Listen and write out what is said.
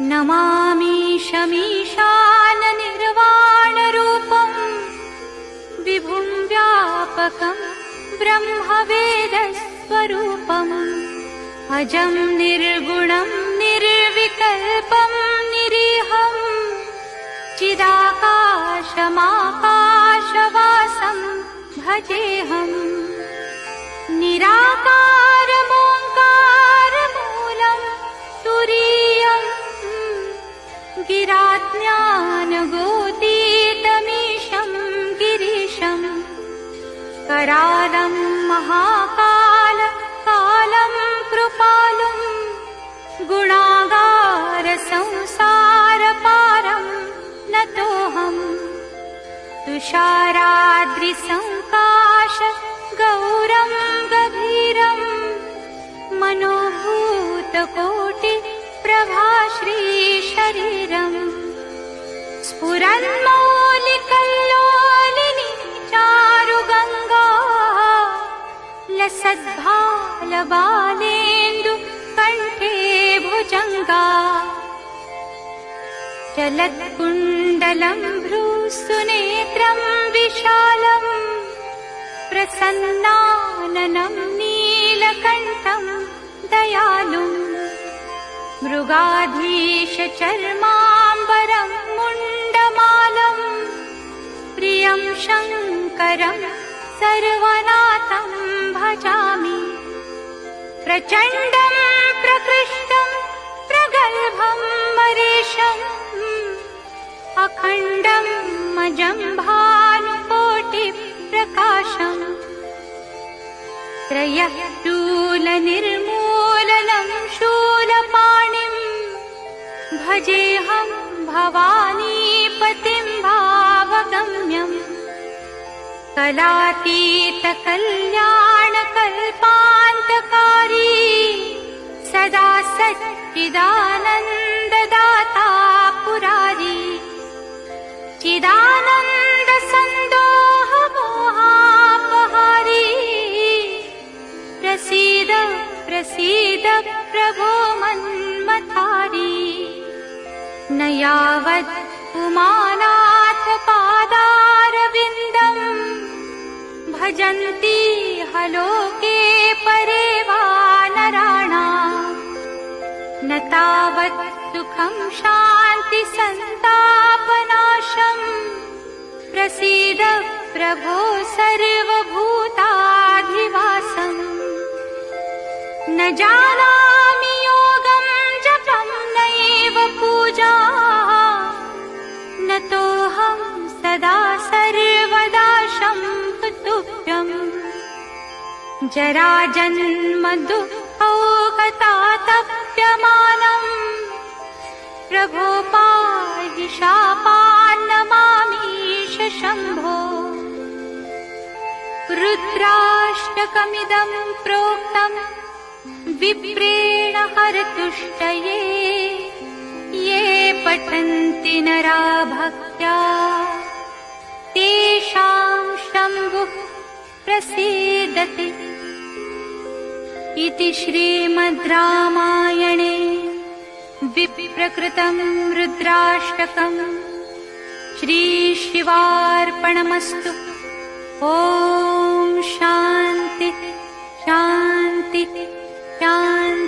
नमामि शमीशाननिर्वाणरूपं विभुं व्यापकं ब्रह्मवेदस्वरूपम् अजं निर्गुणं निर्विकल्पं निरीहं चिदाकाशमाकाशवासं भजेऽहम् निराकारमोङ्कारमूलं तुरीयं गिराज्ञानगोतीतमीशं गिरीशं करालं महाकाल कालं कृपालुं गुणागारसंसारपारं नतोऽहम् तुषाराद्रिसङ्काश गौरं गभीरं मनोभूतकोटिप्रभाश्रीशरीरम् स्फुरन्मौलिकल्लोलिनी चारुगङ्गा लसद्भालबालेन्दु कण्ठे भुजङ्गा चलत्कुण्डलं भ्रूसुनेत्रं विशालं प्रसन्नाननं नीलकण्ठं दयालुं मृगाधीशचर्माम्बरं मुण्डमालं प्रियं शङ्करं सर्वनाथं भजामि प्रचण्डं प्रकृष्टं प्रगल्भं मरीशम् अखण्डं मजं भानुकोटिप्रकाशम् त्रयः शूलनिर्मूलनं शूलपाणिं भजेऽहं भवानीपतिं भावगम्यम् कलातीतकल्याणकल्पान्तकारी सदा सच्चिदानन्ददाता पुरारी चिदानन्दसन्दोहमोहापहारी प्रसीद प्रसीद प्रभो मन्मथारी न यावत् उमानाथ पादारविन्दं भजन्ति हलोके परे वा नराणाम् न तावत् सुखं शान्ति सन्तापनाशम् प्रसीद प्रभो सर्वभूताधिवासम् न जानामि योगं जपं नैव पूजा नतोऽहं सदा सर्वदा शम्भुतुभ्यम् जराजन्म दुःखौकतातप्यमानम् प्रभो पाहि शापान्नमामीश शम्भो रुद्राष्टकमिदं प्रोक्तं विप्रेण हरतुष्टये ये पठन्ति नरा भक्त्या तेषां शम्भुः प्रसीदति इति श्रीमद् रामायणे विप्रकृतं रुद्राष्टकं श्रीशिवार्पणमस्तु। ॐ शान्ति शान्ति शान्ति।